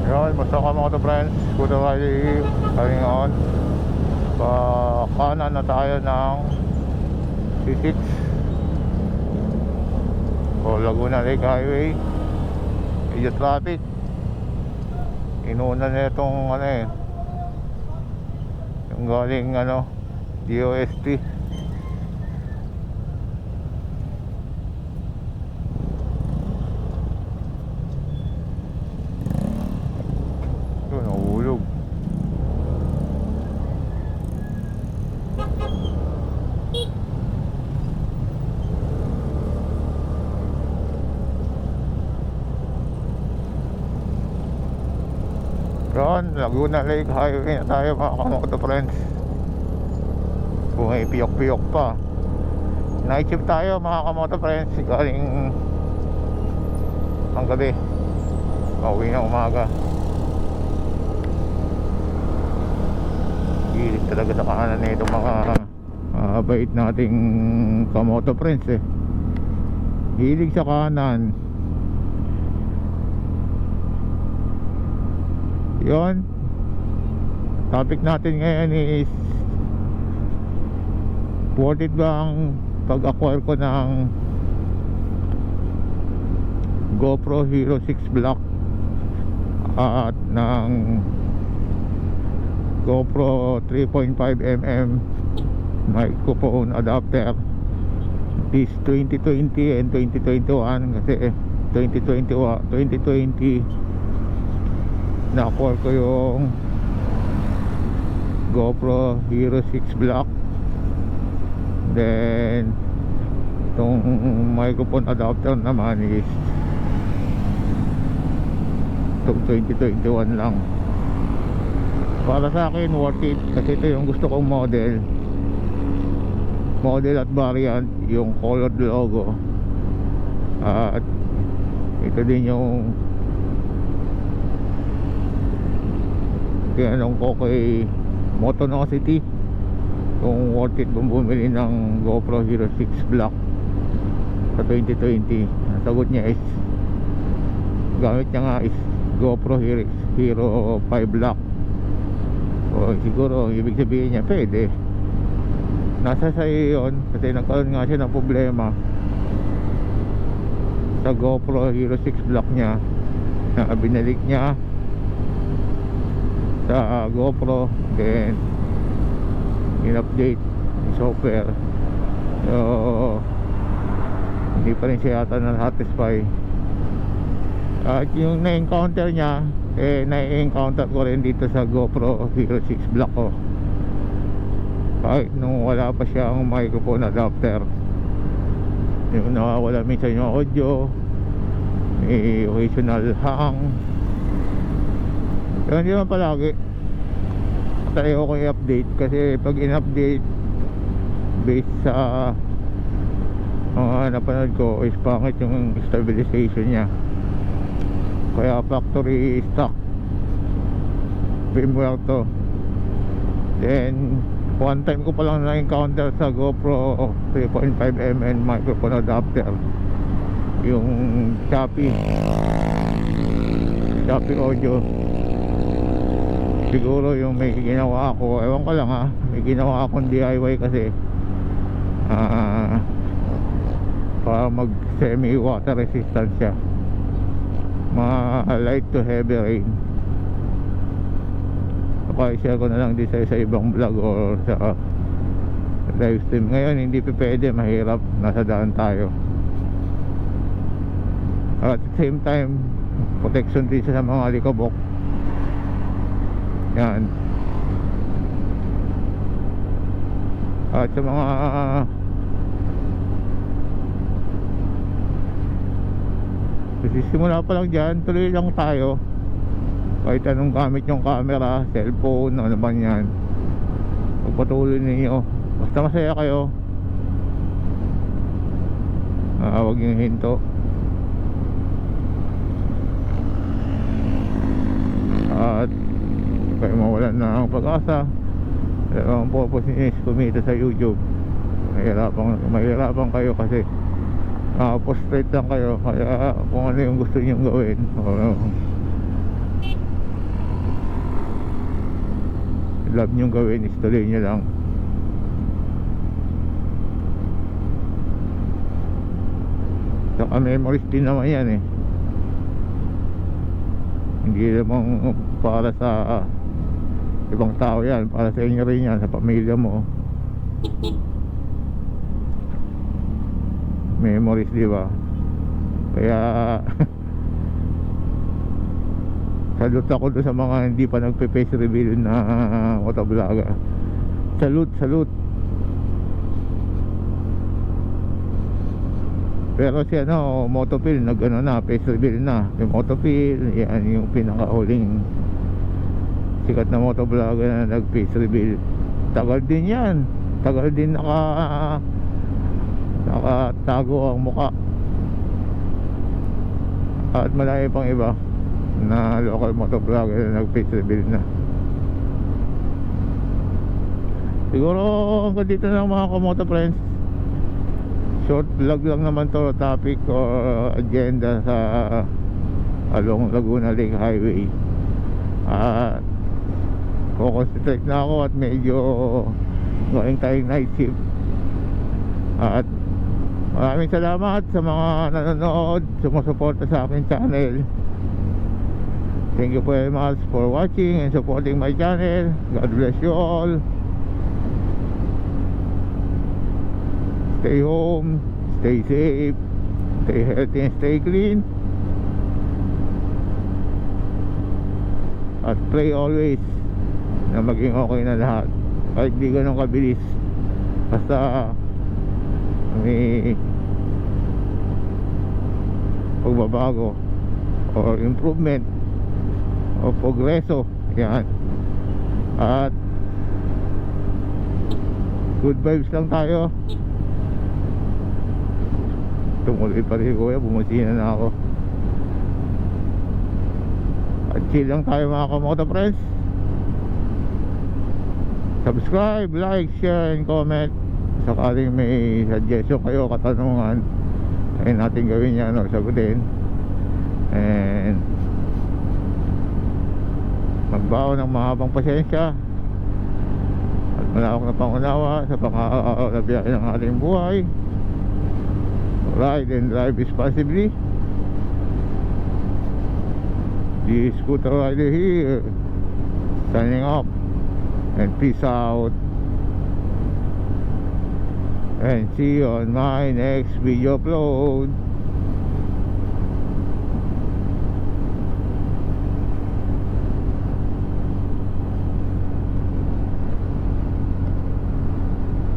Yun, basta ka mga friends, good riding, carrying on. Pa kanan na tayo ng C6 o Laguna Lake Highway. Medyo traffic. Inuuna na itong yung galing DOST. Ito, nahulog. Yan, Laguna Lake Highway na tayo mga kamoto friends. Kung may piyok-piyok pa. Night shift tayo mga kamoto friends. Galing ang gabi, pauwi na umaga. Hilig talaga sa kanan na itong mga bait nating kamoto friends eh. Hilig sa kanan. Yon, topic natin ngayon is worth it bang pag-acquire ko ng Gopro Hero6 Black at ng GoPro 3.5mm microphone adapter this 2020 and 2021 kasi 2020 na-acquire ko yung GoPro Hero6 Black, then itong microphone adapter naman is itong 2021 lang. Para sa akin worth it kasi ito yung gusto kong model at variant, yung colored logo, at ito din yung tinanong ko kay Motonosity kung worth it kung bumili ng GoPro Hero6 Black sa 2020. Ang sagot niya is gamit niya nga is GoPro Hero 5 Black. O siguro ibig sabihin niya pwede, nasa sa'yo yun, kasi nagkaroon nga siya ng problema sa GoPro Hero 6 Black niya na binalik niya sa GoPro, then in-update yung software, so hindi pa rin siya yata na-satisfy. At yung na-encounter niya na-encounter ko rin dito sa GoPro Hero 6 Black ko, kahit nung wala pa siyang microphone adapter. Yung nawawala minsan yung audio, may occasional hang. Pero hindi naman palagi. Try ko i-update kasi pag in-update based sa mga napanood ko is pangit yung stabilization niya. Kaya factory stock firmware to. Then one time ko palang na-encounter sa GoPro 3.5mm microphone adapter yung Shopee audio. Siguro yung may ginawa ako, ewan ko lang may ginawa akong DIY kasi para mag semi water resistant siya, light to heavy rain. Share ko na lang din sa ibang vlog or sa live stream. Ngayon hindi pa pwede, mahirap, nasa daan tayo. At the same time protection din sa mga likabok. Yan. At sa mga sisimula pa lang dyan, tuloy lang tayo. Kahit anong gamit yung camera, cellphone, ano ba yan, pagpatuloy ninyo. Basta masaya kayo, huwag yung hinto. At kayo mawalan na ang pag-asa. Ang purpose niya is kumita sa YouTube. Mahirapan kayo kasi frustrate lang kayo. Kaya kung ano yung gusto nyo gawin, love nyo gawin is tuloy nyo lang. Saka memories din naman yan eh. Hindi naman para sa ibang tao yan, para sa inyo rin yan, sa pamilya mo. Memories, di ba? Kaya salute ako doon sa mga hindi pa nagpe-face reveal na motovlogger. Salute. Pero si Motophil nag-ano na, face reveal na. Yung Motophil, yan yung pinakahuling sikat na motovlogger na nag-face reveal. Tagal din yan. Tagal din nakatago ang muka. At malaki pang iba na local motovlogger na nag-face reveal na. Siguro hanggang dito na mga kamoto friends. Short vlog lang naman to, topic or agenda sa along Laguna Lake Highway. At concentrate na ako at medyo going tayong night shift. At maraming salamat sa mga nanonood, sumusuporta sa aking channel. Thank you very much for watching and supporting my channel. God bless you all. Stay home, stay safe, stay healthy and stay clean. At pray always na maging okay na lahat. Kahit di ganun kabilis, basta may pagbabago or improvement o progreso. Yan. At good vibes lang tayo. Tumuloy pa rin kuya, bumusina na ako. At chill lang tayo mga kamoto friends. Subscribe, like, share, and comment. Sakaling may suggestion kayo, katanungan, ay natin gawin yan o sagutin. And magbaon ng mahabang pasensya at malawak na pangunawa sa pangakabiyahe ng ating buhay. Ride and drive responsibly. The scooter rider here, signing off, and peace out, and see you on my next video upload.